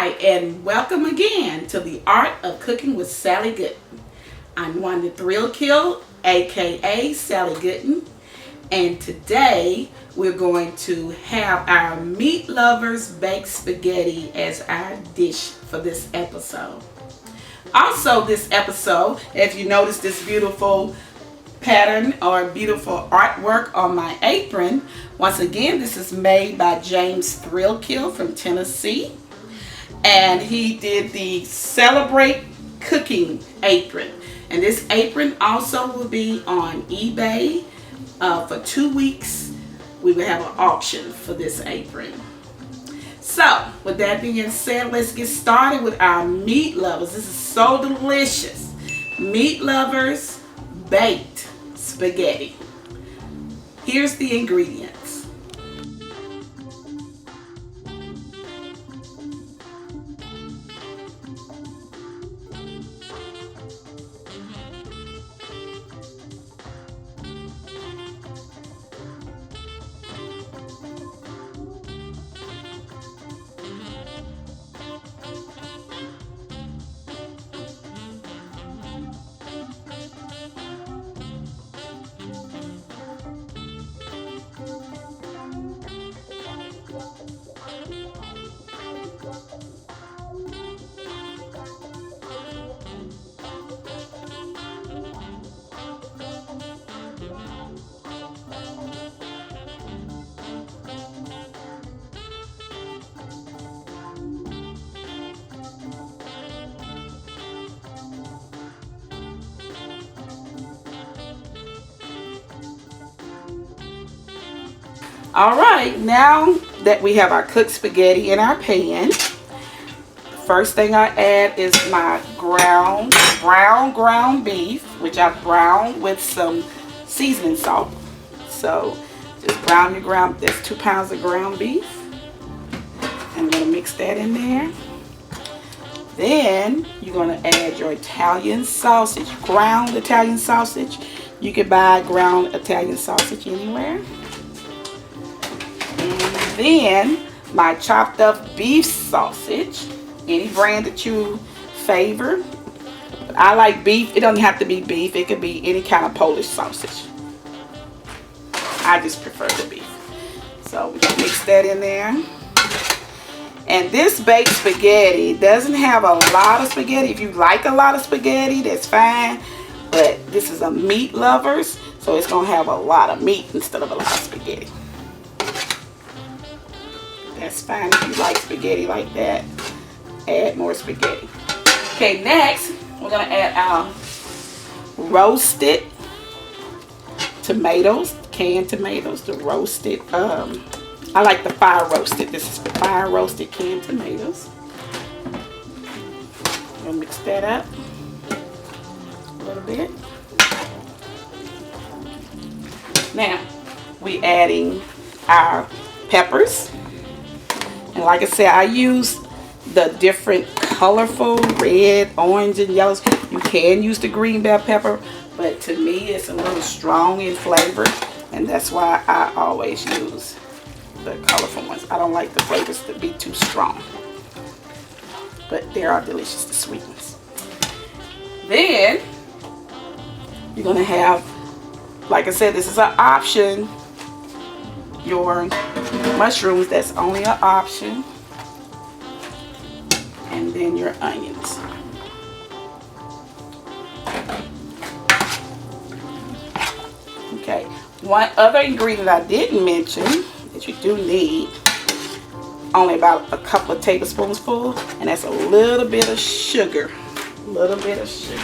Alright, and welcome again to the Art of Cooking with Sally Gooden. I'm Wanda Threalkill, aka Sally Gooden, and today we're going to have our meat lovers baked spaghetti as our dish for this episode. Also this episode, if you notice this beautiful pattern or beautiful artwork on my apron, once again this is made by James Threalkill from Tennessee, and he did the Celebrate Cooking apron, and this apron also will be on eBay for 2 weeks. We will have an auction for this apron. So with that being said, let's get started with our meat lovers. This is so delicious. Meat lovers baked spaghetti. Here's the ingredients. Alright, now that we have our cooked spaghetti in our pan, the first thing I add is my brown ground beef, which I browned with some seasoning salt. So just brown your ground, there's 2 pounds of ground beef. I'm going to mix that in there. Then you're going to add your Italian sausage, ground Italian sausage. You can buy ground Italian sausage anywhere. Then my chopped up beef sausage, any brand that you favor. But I like beef. It doesn't have to be beef. It could be any kind of Polish sausage. I just prefer the beef. So we can mix that in there. And this baked spaghetti doesn't have a lot of spaghetti. If you like a lot of spaghetti, that's fine. But this is a meat lovers, so it's going to have a lot of meat instead of a lot of spaghetti. That's fine if you like spaghetti like that. Add more spaghetti. Okay, next we're going to add our roasted tomatoes, canned tomatoes, the roasted. I like the fire roasted. This is the fire roasted canned tomatoes. We'll mix that up a little bit. Now we adding our peppers. And like I said, I use the different colorful red, orange, and yellows. You can use the green bell pepper, but to me it's a little strong in flavor, and that's why I always use the colorful ones. I don't like the flavors to be too strong, but they are delicious, the sweet ones. Then you're going to have, like I said, this is an option, your mushrooms, that's only an option, and then your onions. Okay, one other ingredient I didn't mention that you do need, only about a couple of tablespoons full, and that's a little bit of sugar. A little bit of sugar.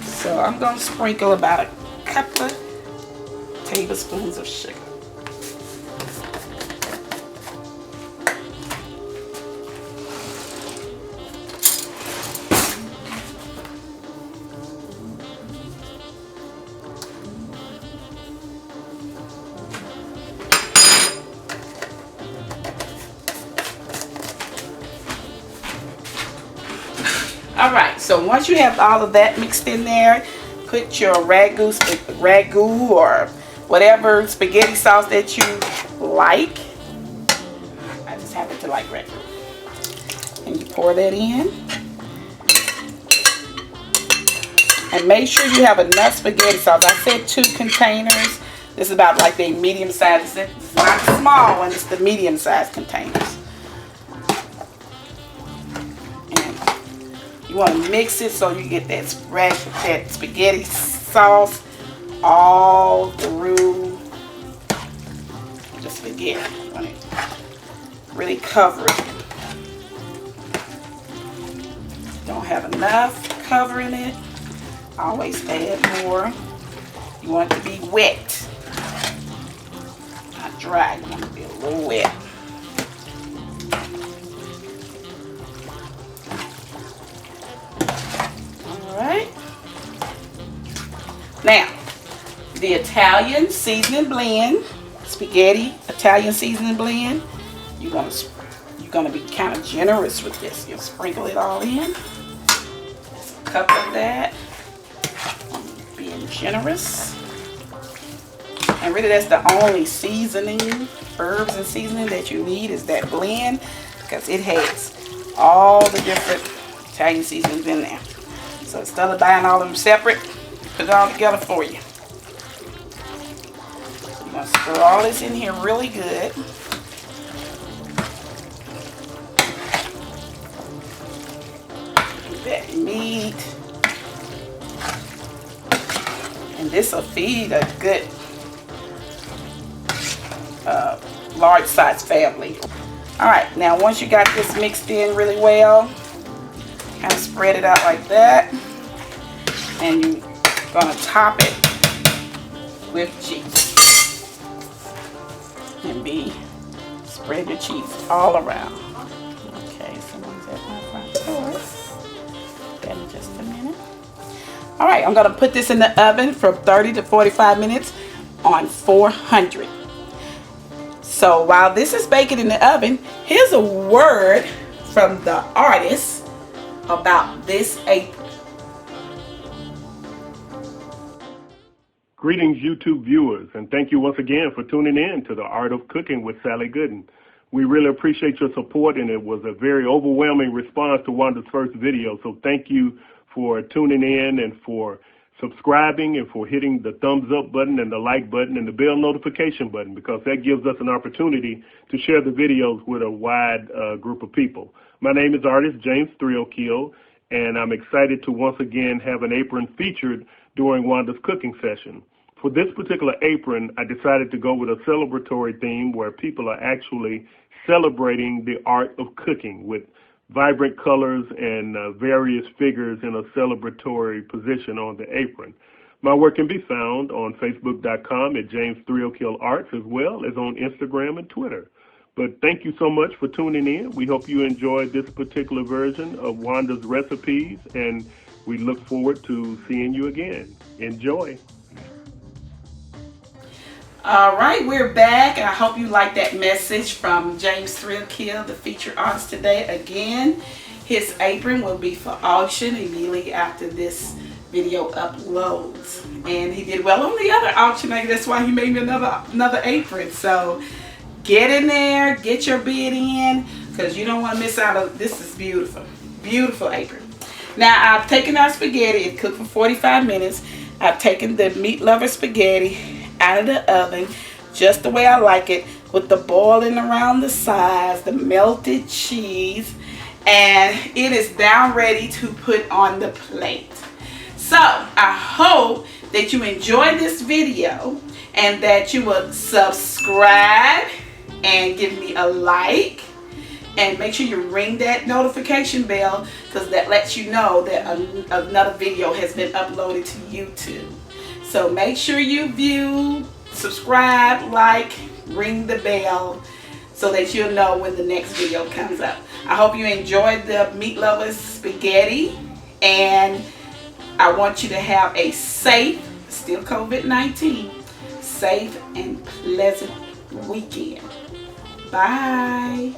So I'm going to sprinkle about a couple of tablespoons of sugar. Alright, so once you have all of that mixed in there, put your ragu or whatever spaghetti sauce that you like. I just happen to like regular. And you pour that in. And make sure you have enough spaghetti sauce. I said 2 containers. This is about like the medium size. It's not the small one, it's the medium size containers. And you want to mix it so you get that spaghetti sauce all through the spaghetti. You want to really cover it. Don't have enough covering it. Always add more. You want it to be wet, not dry. You want it to be a little wet. All right. Now, the Italian seasoning blend, spaghetti Italian seasoning blend. You're gonna be kind of generous with this. You'll sprinkle it all in. Just a cup of that. Being generous. And really that's the only seasoning, herbs and seasoning that you need is that blend, because it has all the different Italian seasonings in there. So instead of buying all of them separate, put it all together for you. You're going to stir all this in here really good. That meat. And this will feed a good large size family. Alright, now once you got this mixed in really well, kind of spread it out like that. And you're going to top it with cheese. And spread your cheese all around. Okay, someone's at my front door. That in just a minute. Alright, I'm going to put this in the oven for 30 to 45 minutes on 400. So while this is baking in the oven, here's a word from the artist about this apron. Greetings, YouTube viewers, and thank you once again for tuning in to The Art of Cooking with Sally Gooden. We really appreciate your support, and it was a very overwhelming response to Wanda's first video. So thank you for tuning in and for subscribing and for hitting the thumbs up button and the like button and the bell notification button, because that gives us an opportunity to share the videos with a wide group of people. My name is artist James Threalkill, and I'm excited to once again have an apron featured during Wanda's cooking session. For this particular apron, I decided to go with a celebratory theme where people are actually celebrating the art of cooking with vibrant colors and various figures in a celebratory position on the apron. My work can be found on Facebook.com at James Threalkill Arts, as well as on Instagram and Twitter. But thank you so much for tuning in. We hope you enjoyed this particular version of Wanda's recipes, and we look forward to seeing you again. Enjoy. All right, we're back. I hope you like that message from James Threalkill, the featured artist today. Again, his apron will be for auction immediately after this video uploads. And he did well on the other auction. That's why he made me another apron. So get in there, get your bid in, because you don't want to miss out on this. Is beautiful. Beautiful apron. Now I've taken our spaghetti. It cooked for 45 minutes. I've taken the meat lover spaghetti out of the oven just the way I like it, with the boiling around the sides, the melted cheese, and it is now ready to put on the plate. So I hope that you enjoyed this video and that you will subscribe and give me a like, and make sure you ring that notification bell, because that lets you know that another video has been uploaded to YouTube. So make sure you view, subscribe, like, ring the bell so that you'll know when the next video comes up. I hope you enjoyed the Meat Lovers spaghetti, and I want you to have a safe, still COVID-19, safe and pleasant weekend. Bye.